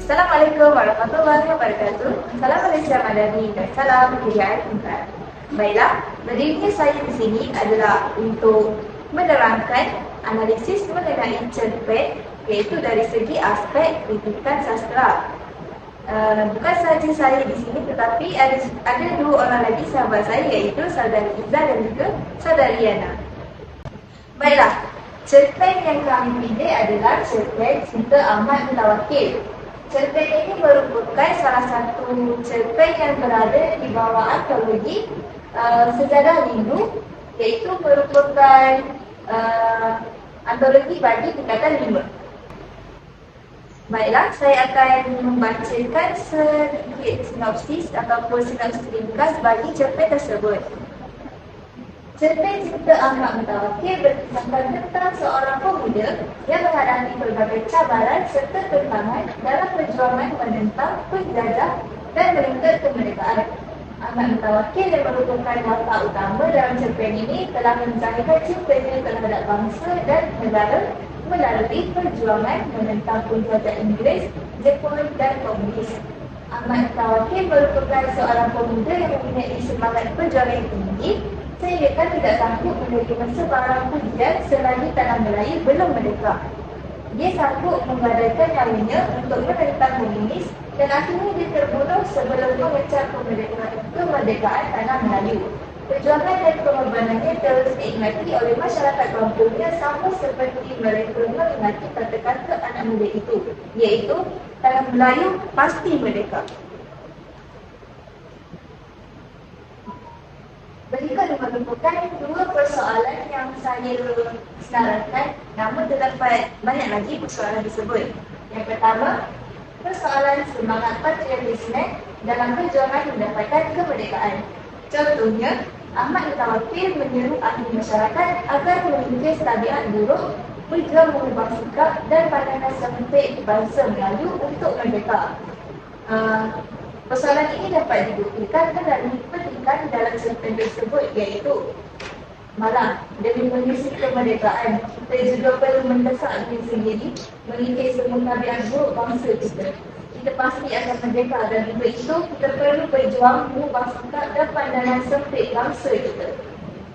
Assalamualaikum warahmatullahi wabarakatuh. Salam Malaysia Madani dan salam Hidayat Insan. Baiklah, berdirinya saya di sini adalah untuk menerangkan analisis mengenai cerpen, iaitu dari segi aspek kritikan sastra. Bukan sahaja saya di sini, tetapi ada dua orang lagi sahabat saya, iaitu saudari Iza dan juga saudari Yana. Baiklah, cerpen yang kami pilih adalah cerpen Cinta Ahmad Mutawakkil. Cerpen ini merupakan salah satu cerpen yang berada di bawah antologi Sejarah Rindu, iaitu merupakan antologi bagi tingkatan 5. Baiklah, saya akan membacakan sedikit sinopsis ataupun sinopsis ringkas bagi cerpen tersebut. Cerpen Cinta Ahmad Mutawakkil berkisahkan tentang seorang pemuda yang menghadapi berbagai cabaran serta tantangan dalam perjuangan menentang penjajah dan menuntut kemerdekaan. Ahmad Mutawakkil yang merupakan watak utama dalam cerpen ini telah menzahirkan cintanya terhadap bangsa dan negara melalui perjuangan menentang penjajah Inggeris, Jepun dan Komunis. Ahmad Mutawakkil merupakan seorang pemuda yang mempunyai semangat perjuangan yang tinggi sehingga kan tidak sanggup menerima sebarang pujian selagi tanah Melayu belum merdeka. Dia sanggup menggadaikan nyawanya untuk menentang komunis dan akhirnya dia terbunuh sebelum mengecap kemerdekaan tanah Melayu. Perjuangan dan pengorbanannya terus diingati oleh masyarakat kampungnya sama seperti mereka mengingati kata-kata anak muda itu, iaitu tanah Melayu pasti merdeka. Berikut merupakan dua persoalan yang saya senaraikan, namun terdapat banyak lagi persoalan tersebut. Yang pertama, persoalan semangat patriotisme dalam perjuangan mendapatkan kemerdekaan. Contohnya, Ahmad Mutawakkil menyeru ahli masyarakat agar mengikis tabiat buruk, berjuang mengubah sikap dan pandangan sempit bangsa Melayu untuk merdeka. Persoalan ini dapat dibuktikan melalui petikan dalam cerpen tersebut, iaitu malah demi mengisi kemerdekaan, kita juga perlu mendesak diri sendiri mengikis semua tabiat buruk bangsa kita. Kita pasti akan merdeka dan untuk itu kita perlu berjuang mengubah sikap dan pandangan sempit bangsa kita.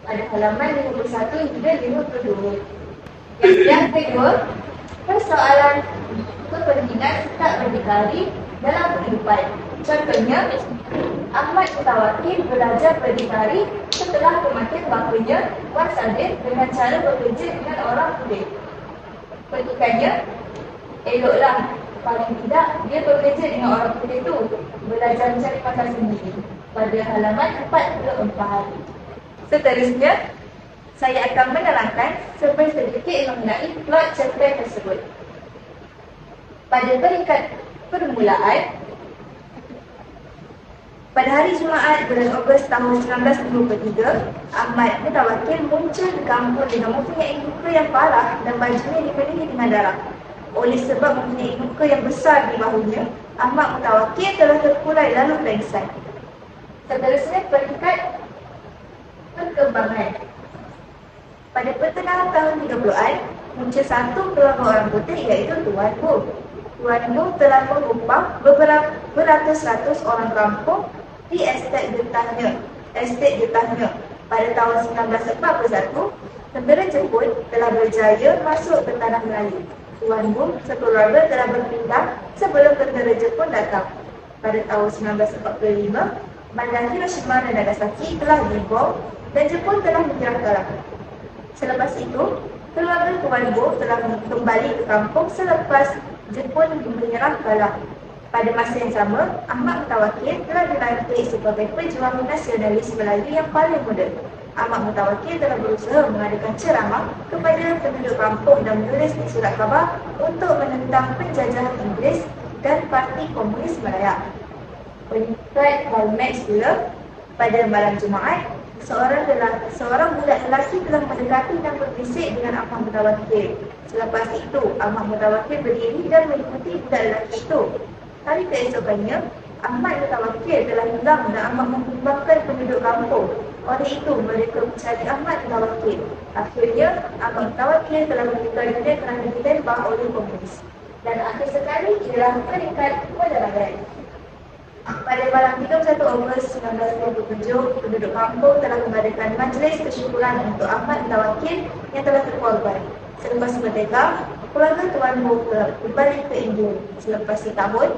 Pada halaman 51 hingga 52. Yang kedua, persoalan kepentingan sikap berdikari dalam kehidupan. Contohnya, Ahmad Mutawakkil belajar berdikari setelah kematian bapunya, Wan Sadir, dengan cara bekerja dengan orang kulit. Petikannya, eloklah paling tidak dia bekerja dengan orang kulit itu, belajar mencari makan sendiri. Pada halaman 44. Seterusnya, saya akan menerangkan sedikit mengenai plot cerpen tersebut. Pada peringkat permulaan, pada hari Jumaat bulan Ogos tahun 1923, Ahmad Mutawakkil muncul di kampung dengan mempunyai luka yang parah dan bajunya dipenuhi dengan darah. Oleh sebab mempunyai luka yang besar di bahunya, Ahmad Mutawakkil telah terkulai lalu pingsan. Seterusnya, peringkat perkembangan. Pada pertengahan tahun 30-an, muncul satu keluarga orang putih, iaitu Tuan Wu. Tuan Wu telah mengupah beratus-ratus orang kampung di estet getahnya. Pada tahun 1941, tentera Jepun telah berjaya masuk ke tanah Melayu. Tuan Wu sekeluarga telah berpindah sebelum tentera Jepun datang. Pada tahun 1945, bandar Hiroshima dan Nagasaki telah dibom dan Jepun telah menyerah kalah. Selepas itu, keluarga Tuan Wu telah kembali ke kampung selepas Jepun menyerah kalah. Pada masa yang sama, Ahmad Mutawakkil telah dilantik sebagai pejuang nasionalis Melayu yang paling muda. Ahmad Mutawakkil telah berusaha mengadakan ceramah kepada penduduk kampung dan menulis di surat khabar untuk menentang penjajahan Inggeris dan Parti Komunis Malaya. Peringkat climax pula, pada malam Jumaat, seorang budak lelaki telah mendekati dan berbisik dengan Ahmad Mutawakkil. Selepas itu, Ahmad Mutawakkil berdiri dan mengikuti budak lelaki itu. Hari keesokannya, Ahmad Mutawakkil telah hilang dan amat membimbangkan penduduk kampung. Oleh itu, mereka mencari Ahmad Mutawakkil. Akhirnya, Ahmad Mutawakkil telah meninggal dunia kerana ditembak oleh komunis. Dan akhir sekali ialah peringkat penerangan. Pada malam 31 Ogos 1927, penduduk kampung telah mengadakan majlis kesyukuran untuk Ahmad Mutawakil yang telah terkorban. Selepas merdeka, keluarga Tuan Mo telah kembali ke India. Selepas setahun,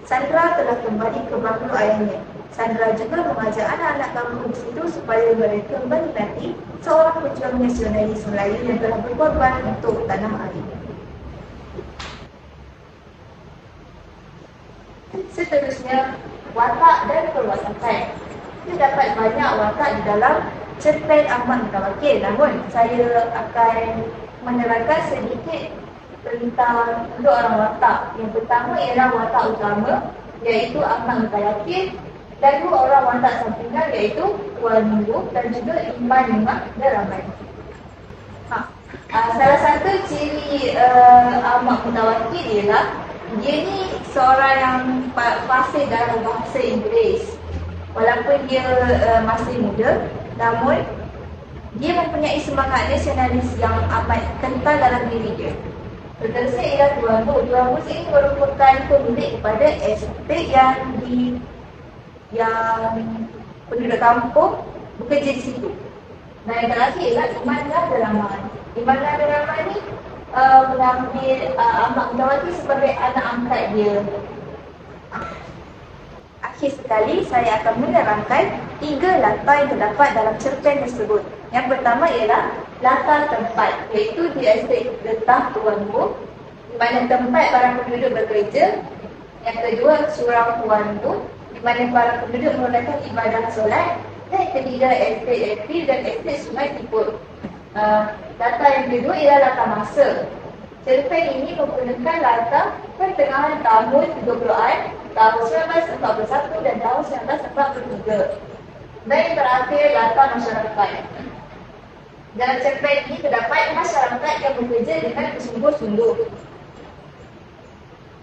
Sandra telah kembali ke bangku ayahnya. Sandra juga mengajak anak-anak kampung di situ supaya mereka menikmati seorang pejuang nasionalis Melayu yang telah berkorban untuk tanah air. Seterusnya, watak dan perwatakan. Terdapat banyak watak di dalam cerpen Ahmad Mutawakil, namun saya akan menerangkan sedikit tentang dua orang watak. Yang pertama ialah watak utama, iaitu Ahmad Mutawakil, dan dua orang watak sampingan iaitu Tuan Mungu dan juga Iman Iman Daraman. Salah satu ciri Ahmad Mutawakil ialah dia ni seorang yang fasih dalam bahasa Inggeris. Walaupun dia masih muda, namun dia mempunyai semangat nasionalis yang amat kental dalam diri dia. Terterusnya ialah Tuan Mu. Tuan Mu ini merupakan pemilik kepada estate yang penduduk kampung bekerja di situ. Dan yang terakhir ialah Imanlah Daraman. Imanlah Daraman ni mengambil Ahmad Mutawakil sebagai anak angkat dia. Akhir sekali, saya akan menerangkan 3 latar yang terdapat dalam cerpen tersebut. Yang pertama ialah latar tempat, iaitu di estate Getah Tuan Mu, di mana tempat para penduduk bekerja. Yang kedua, surau Tuan Mu, di mana para penduduk melakukan ibadah solat. Dan ketiga, estate April dan estate Sungai Tipur. Latar yang kedua ialah latar masa. Cerpen ini menggunakan latar pertengahan tahun 30-an, tahun 1941 dan tahun 1943. Dan yang terakhir, latar masyarakat. Dalam cerpen ini terdapat masyarakat yang bekerja dengan bersungguh-sungguh.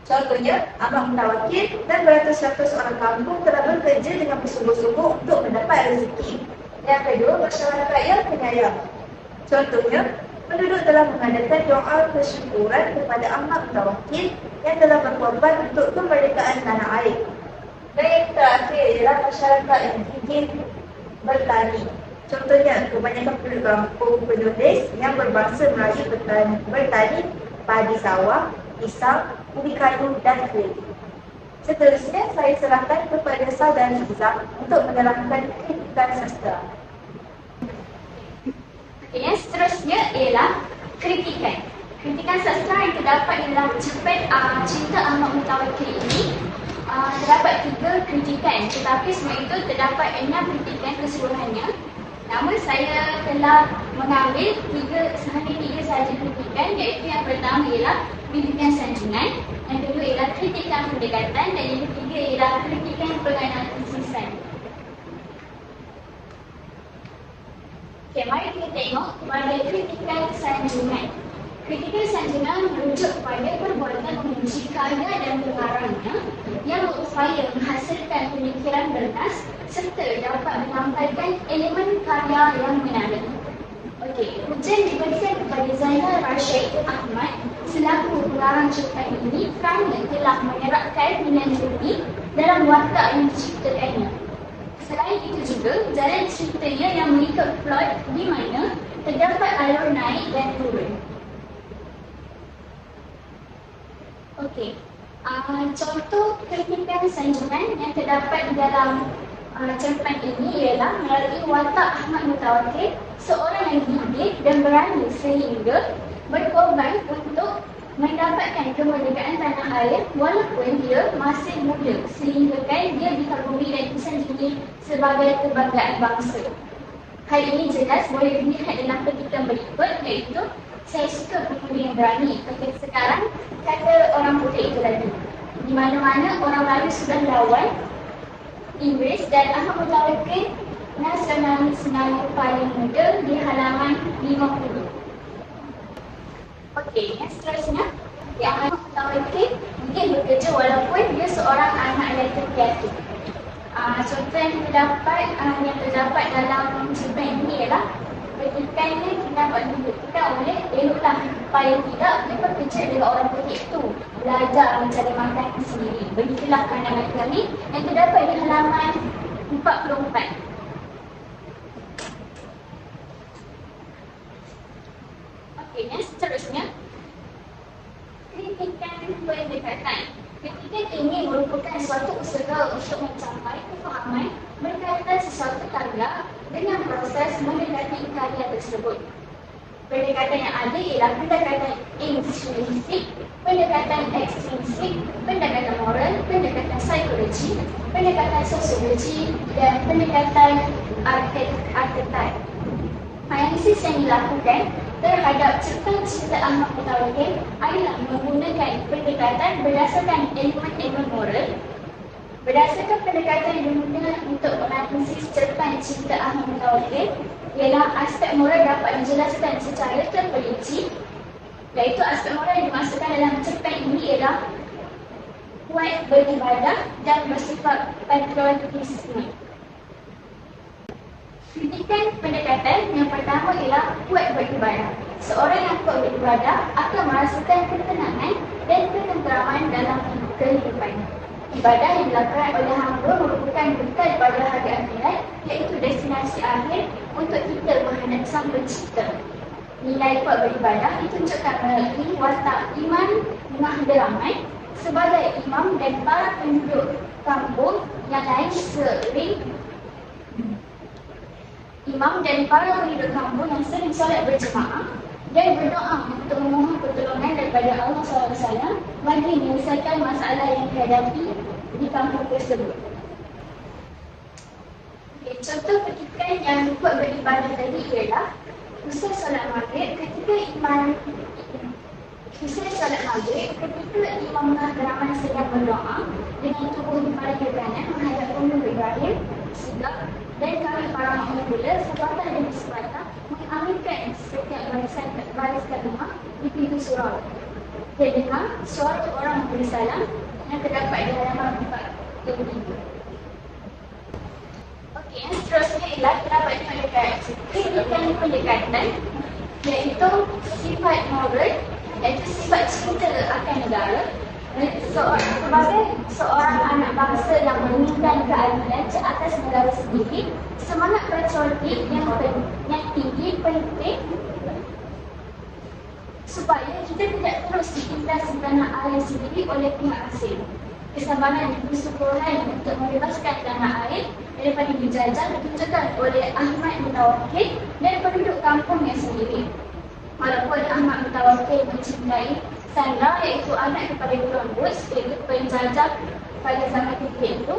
Contohnya, Ahmad Mutawakil dan beratus-ratus orang kampung telah bekerja dengan bersungguh-sungguh untuk mendapat rezeki. Yang kedua, masyarakat yang penyayang. Contohnya, penduduk telah mengadakan doa kesyukuran kepada Ahmad Mutawakil yang telah berkorban untuk kemerdekaan tanah air. Dan yang terakhir ialah masyarakat yang gigih bertani. Contohnya, kebanyakan penduduk kampung penulis yang berbangsa Melayu bertani padi sawah, pisang, ubi kayu dan kuih. Seterusnya, saya serahkan kepada Saudari Izzah untuk menerangkan kritikan sastra. Yang seterusnya ialah kritikan. Kritikan sastra yang terdapat dalam cerpen Cinta Ahmad Mutawakil ini terdapat 3 kritikan, tetapi semua itu terdapat 6 kritikan keseluruhannya. Namun saya telah mengambil hanya 3 sahaja kritikan, iaitu yang pertama ialah kritikan sanjungan, yang kedua ialah kritikan pendekatan dan yang ketiga ialah kritikan penganalisisan. Okey, mari kita tengok pada kritikan sanjungan. Kritikan sanjungan merujuk kepada perbuatan menguji karya dan pengarangnya yang berupaya menghasilkan pemikiran bernas serta dapat menyampaikan elemen karya yang menarik. Okey, pujian diberikan kepada Zainal Rashid Ahmad selaku pengarang cerpen ini kerana telah menyerapkan nilai-nilai dalam watak yang diciptakannya. Selain itu juga, jalan ceritanya yang mengikut plot di mana terdapat alur naik dan turun. Okey, contoh kritikan sanjungan yang terdapat di dalam cerpen ini ialah melalui watak Ahmad Mutawakil, seorang yang gigih dan berani sehingga berkorban untuk mendapatkan kemerdekaan tanah air walaupun dia masih muda, sehingga kan dia dikagumi dan disanjungi sebagai kebanggaan bangsa. Hal ini jelas boleh dilihat dalam petikan berikut, iaitu saya suka pemuda yang berani. Okey, sekarang kata orang putih itu lagi. Di mana-mana orang Melayu sudah lawan Inggeris dan Ahmad Mutawakil nasionalis Melayu paling muda di halaman 50. Okey, yang seterusnya, Ahmad Mutawakil mungkin bekerja walaupun dia seorang anak lelaki piatu. Contoh yang terdapat dalam cerpen ini ialah petikannya kita buat dibuktikan oleh eloklah supaya tidak dia bekerja dengan orang putih itu. belajar mencari makanan sendiri. Begitulah pandangan kami yang terdapat di halaman 44. Okey, yang seterusnya, kritikan pendekatan. Kritikan ini merupakan suatu usaha untuk mencapai kefahaman berkaitan sesuatu karya dengan proses mendekati karya tersebut. Pendekatan yang ada ialah pendekatan intrinsik, pendekatan ekstrinsik, pendekatan moral, pendekatan psikologi, pendekatan sosiologi, dan pendekatan archetype. Analisis yang dilakukan terhadap cerpen-cerpen Ahmad Mutawakkil adalah menggunakan pendekatan berdasarkan elemen-elemen moral. Berdasarkan pendekatan yang digunakan untuk menganalisis cerpen-cerpen Ahmad Mutawakkil ialah aspek moral dapat dijelaskan secara terperinci, iaitu aspek moral yang dimasukkan dalam cerpen ini ialah kuat beribadah dan bersifat patriotisme. Kritikan pendekatan yang pertama ialah kuat beribadah. Seorang yang kuat beribadah akan merasakan ketenangan dan ketenteraman dalam kehidupannya. Ibadah yang dilakukan oleh hamba merupakan bekal pada hari akhirat, iaitu destinasi akhir untuk kita menghadap Sang Pencipta. Nilai kuat beribadah ditunjukkan melalui watak Imam Mahdaraman sebagai imam dan para penduduk kampung yang lain sering solat berjemaah dan berdoa untuk memohon pertolongan daripada Allah SWT bagi menyelesaikan masalah yang dihadapi di kampung tersebut. Okay, contoh kritikan yang kuat beribadah tadi ialah usai solat maghrib ketika Imam Mahdaraman sedang berdoa dengan tubuh kepala ke kanan menghadap Ummu Ibrahim Siddiq dan kami para makmum pula sepatah demi sepatah mengaminkan setiap baris kalimah di pintu surau. Terdengar suara orang bersalam yang terdapat di halaman 43. Okey, yang seterusnya ialah terdapat pendekatan iaitu sifat moral, iaitu sifat cinta akan negara. Sebagai seorang anak bangsa yang menginginkan keadilan ke atas negara sendiri, semangat patriotik yang tinggi penting supaya kita tidak terus ditindas di tanah air sendiri oleh pihak asing. Kesabaran dan kesyukuran untuk membebaskan tanah air daripada dijajah ditunjukkan oleh Ahmad Mutawakkil dan penduduk kampungnya sendiri. Walaupun Ahmad Mutawakkil mencintai Sandra, iaitu anak kepada Tuan Woods, iaitu penjajah pada zaman ketika itu,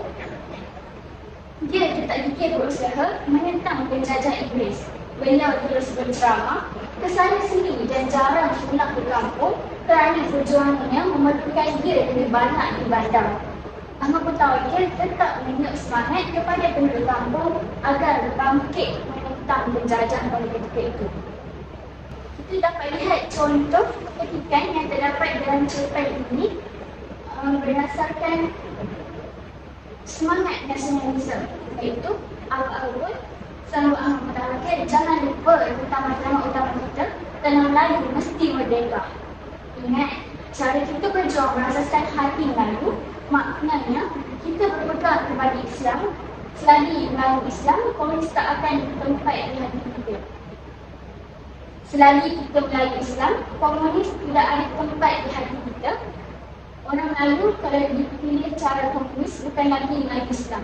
dia tak dikir berusaha menentang penjajah Inggeris. Beliau terus berceramah ke sana sini dan jarang pulang ke kampung kerana perjuangannya memerlukan dia lebih banyak di bandar. Ahmad Mutawakkil tetap menunjuk semangat kepada penduduk kampung agar bangkit menentang penjajah pada ketika itu. Kita dapat lihat contoh kritikan yang terdapat dalam cerpen ini berdasarkan semangat nasionalisme, iaitu awal-awal selalu Ahmad Mutawakkil jangan lupa utama kita, tanah Melayu mesti merdeka. Ingat, cara kita berjuang berasaskan hati Melayu, maknanya kita berpegang kepada Islam. Selagi Melayu Islam, komunis tak akan tempat di hati kita. Selagi kita Melayu Islam, komunis tidak ada tempat di hati kita. Orang Melayu kalau dipilih cara komunis bukan lagi Melayu Islam.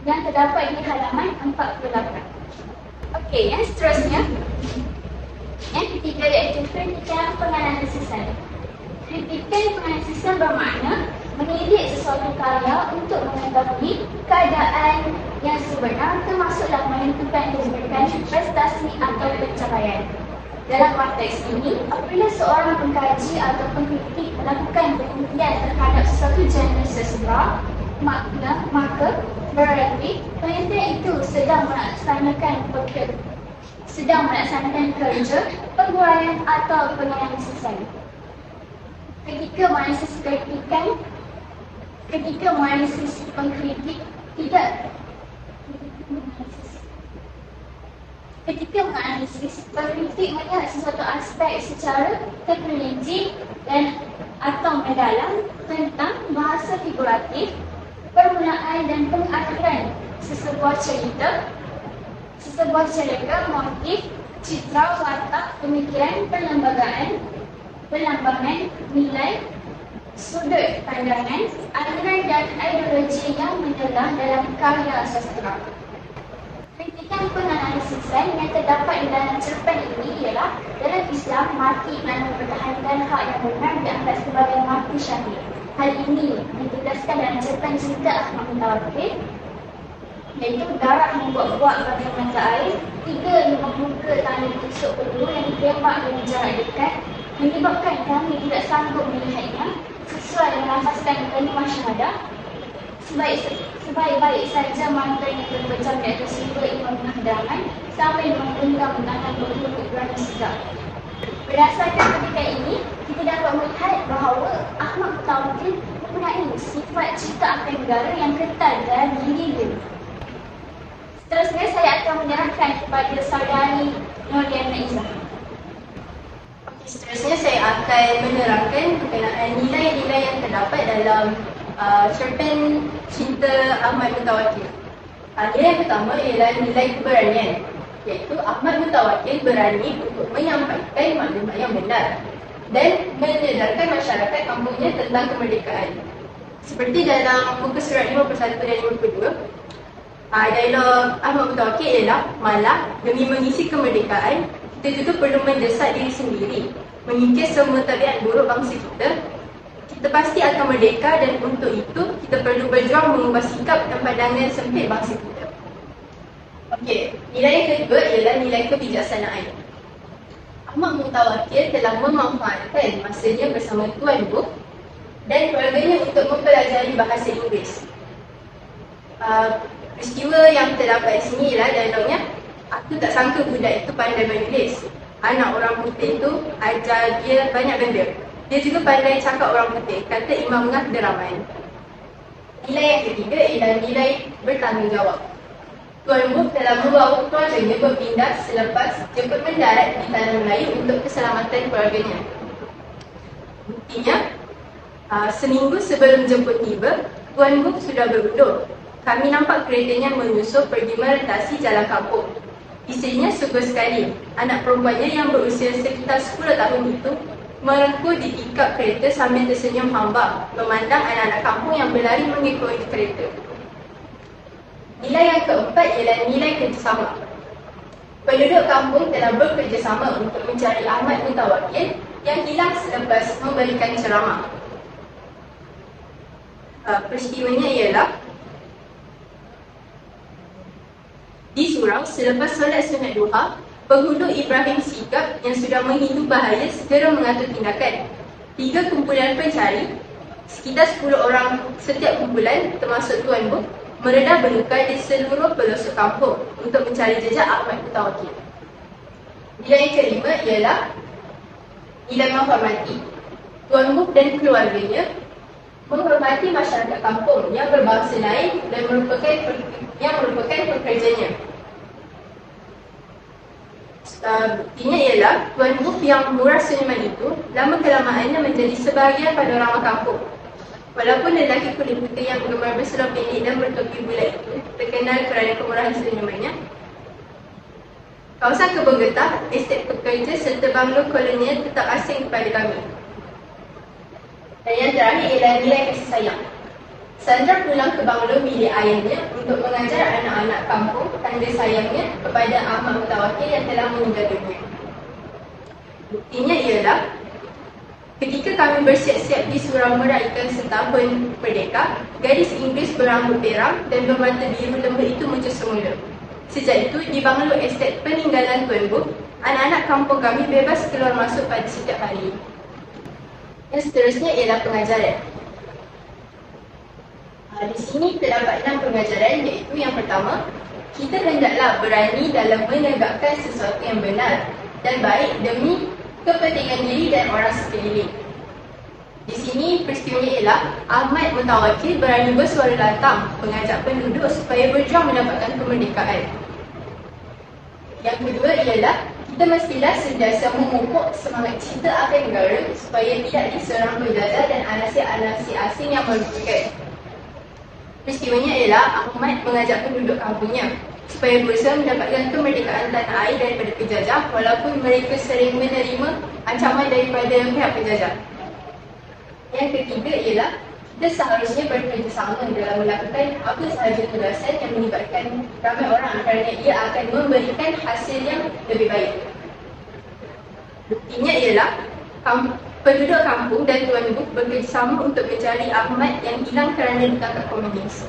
Yang terdapat di halaman 48. Okey, yang seterusnya, yang ketiga iaitu kritikan penganalisisan. Kritikan penganalisisan bermakna menilik sesuatu karya untuk mengetahui keadaan yang sebenar, termasuklah menentukan kedudukan, prestasi atau pencapaian. Dalam konteks ini, apabila seorang pengkaji atau pengkritik melakukan penelitian terhadap sesuatu jenis sesebuah, maka berarti penelitian itu sedang melaksanakan kerja penghuraian atau penganalisisan. Ketika menganalisis pengkritik melihat sesuatu aspek secara terperinci dan atau mendalam tentang bahasa figuratif, permulaan dan pengakhiran sesebuah cerita, motif, citra, watak, pemikiran, perlambangan, nilai, sudut pandangan, aliran dan ideologi yang menyelah dalam karya sastra. Kritikan penganalisisan yang terdapat di dalam cerpen ini ialah dalam Islam, mati makna mempertahankan hak yang benar dianggap sebagai mati syahid. Hal ini ditegaskan dalam cerpen cerita Ahmad Mutawakkil, iaitu darah membuak-buak bagai mata air, 3 lubang muka tanda tusuk peluru yang ditembak dari jarak dekat menyebabkan kami tidak sanggup melihatnya, sesuai dengan lafazkan kalimah syahadah. Sebaik-baik saja mantra yang terpecah di atas riba imam penghadangan sampai menggenggam tangan berhubung berani segak. Berdasarkan ketika ini, kita dapat melihat bahawa Ahmad Mutawakkil mempunyai sifat cinta akan negara yang kental dalam diri dia. Seterusnya saya akan menyerahkan kepada saudari Nurliana Izzah. Seterusnya saya akan menerangkan berkenaan nilai-nilai yang terdapat dalam cerpen Cinta Ahmad Mutawakkil. Nilai yang pertama ialah nilai keberanian, iaitu Ahmad Mutawakkil berani untuk menyampaikan maklumat yang benar dan menyedarkan masyarakat kampungnya tentang kemerdekaan. Seperti dalam muka surat 51 dan 52, dialog Ahmad Mutawakkil ialah malah demi mengisi kemerdekaan, kita juga perlu mendesak diri sendiri, mengikis semua tabiat buruk bangsa kita. Kita pasti akan merdeka dan untuk itu kita perlu berjuang mengubah sikap dan pandangan sempit bangsa kita. Okey, nilai yang kedua ialah nilai kebijaksanaan. Ahmad Mutawakkil telah memanfaatkan masanya bersama Tuan Book dan keluarganya untuk mempelajari bahasa Inggeris. Peristiwa yang terdapat di sini ialah dialognya, aku tak sangka budak itu pandai menulis. Anak orang putih tu ajar dia banyak benda. Dia juga pandai cakap orang putih, kata Imam Ngah Deraman. Nilai yang ketiga ialah nilai bertanggungjawab. Tuan Book telah membawa keluarganya berpindah selepas jemput mendarat di tanah Melayu untuk keselamatan keluarganya. Buktinya, seminggu sebelum jemput tiba, Tuan Book sudah berundur. Kami nampak keretanya menyusup pergi merentasi jalan kampung. Isterinya subur sekali. Anak perempuannya yang berusia sekitar 10 tahun itu merengkuh di tikap kereta sambil tersenyum hamba, memandang anak-anak kampung yang berlari mengikuti kereta. Nilai yang keempat ialah nilai kerjasama. Penduduk kampung telah bekerjasama untuk mencari Ahmad Mutawakkil yang hilang selepas memberikan ceramah. Peristiwanya ialah di Surau, selepas solat sunat duha, penghulu Ibrahim Sigap yang sudah menghidu bahaya segera mengatur tindakan. 3 kumpulan pencari, sekitar 10 orang setiap kumpulan termasuk Tuan Book, meredah berluka di seluruh pelosok kampung untuk mencari jejak Ahmad Mutawakkil. Nilai yang kelima ialah nilai menghormati. Tuan Book dan keluarganya menghormati masyarakat kampung yang berbangsa lain dan merupakan pekerjanya. Buktinya ialah Tuan Book yang murah senyuman itu lama-kelamaannya menjadi sebahagian pada orang kampung. Walaupun lelaki kulit putih yang gemar berserah pendek dan bertopi bulat itu terkenal kerana kemurahan senyumannya, kawasan kebun getah, estet pekerja serta banglo kolonial tetap asing kepada kami. Dan yang terakhir ialah nilai kasih sayang. Sandra pulang ke banglo milik ayahnya untuk mengajar anak-anak kampung tanda sayangnya kepada Ahmad Mutawakkil yang telah meninggal dunia. Buktinya ialah ketika kami bersiap-siap di surau meraihkan setahun merdeka, gadis Inggeris berambut perang dan bermata biru lembut itu muncul semula. Sejak itu, di banglo estet peninggalan Tuan Book, anak-anak kampung kami bebas keluar masuk pada setiap hari. Yang seterusnya ialah pengajaran. Di sini terdapat 6 pengajaran, iaitu yang pertama, kita hendaklah berani dalam menegakkan sesuatu yang benar dan baik demi kepentingan diri dan orang sekeliling. Di sini peristiwanya ialah Ahmad Mutawakkil berani bersuara lantang mengajak penduduk supaya berjuang mendapatkan kemerdekaan. Yang kedua ialah Kita mestilah sentiasa memupuk semangat cinta akan negara supaya tidak diserang penjajah dan anasi-anasi asing yang merugikan. Peristiwanya ialah Ahmad mengajak penduduk kampungnya supaya berusaha mendapatkan kemerdekaan tanah air daripada penjajah walaupun mereka sering menerima ancaman daripada pihak penjajah. Yang ketiga ialah kita seharusnya bekerjasama dalam melakukan apa sahaja tugasan yang melibatkan ramai orang kerana ia akan memberikan hasil yang lebih baik. Buktinya ialah penduduk kampung dan Tuan Guru bekerjasama untuk mencari Ahmad yang hilang kerana ditangkap komunis.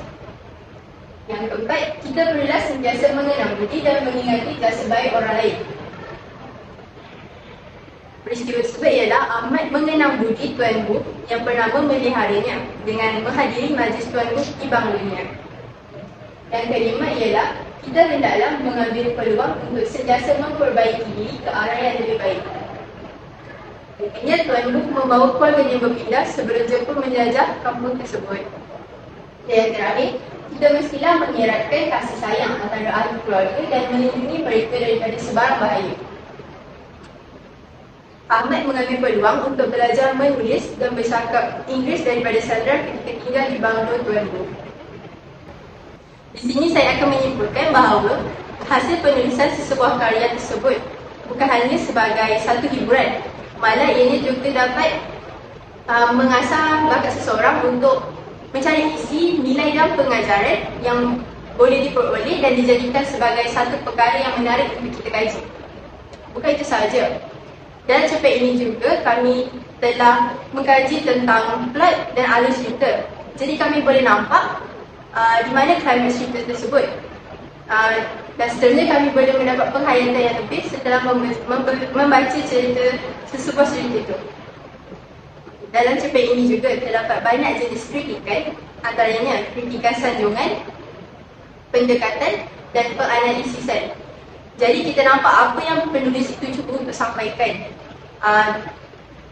Yang keempat, kita perlulah sentiasa mengenang budi dan mengingati jasa baik orang lain. Peristiwa tersebut ialah Ahmad mengenang budi Tuan Guru yang pernah memeliharanya dengan menghadiri majlis Tuan Guru di Bank Dunia. Yang kelima ialah kita hendaklah mengambil peluang untuk sentiasa memperbaiki diri ke arah yang lebih baik. Akhirnya Tuan Guru membawa keluarganya berpindah sebelum Jepun menjajah kampung tersebut. Dan yang terakhir, kita mestilah mengeratkan kasih sayang antara ahli keluarga dan melindungi mereka daripada sebarang bahaya. Ahmad mengambil peluang untuk belajar menulis dan bercakap Inggeris daripada Sandra ketika tinggal di Bangalore Tuan Guru. Di sini saya akan menyimpulkan bahawa hasil penulisan sesebuah karya tersebut bukan hanya sebagai satu hiburan, malah ianya juga dapat mengasah bakat seseorang untuk mencari isi, nilai dan pengajaran yang boleh diperoleh dan dijadikan sebagai satu perkara yang menarik untuk kita kaji. Bukan itu sahaja. Dalam cerpen ini juga kami telah mengkaji tentang plot dan alur cerita. Jadi kami boleh nampak di mana klimaks cerita tersebut. Dan seterusnya kami boleh mendapat penghayatan yang lebih setelah membaca cerita sesebuah cerita itu. Dalam cerpen ini juga terdapat banyak jenis kritikan, antaranya kritikan sanjungan, pendekatan dan penganalisisan. Jadi kita nampak apa yang penulis itu cuba untuk sampaikan.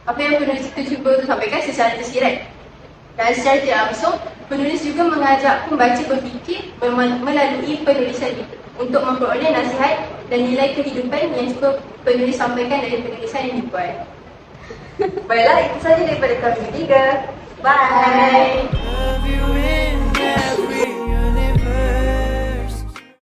Apa yang penulis itu cuba untuk sampaikan secara tersirat. Dan secara tidak langsung, penulis juga mengajak pembaca berfikir melalui penulisan itu untuk memperoleh nasihat dan nilai kehidupan yang cuba penulis sampaikan dari penulisan yang dibuat. Baiklah, itu saja daripada kami bertiga. Bye. Love you in every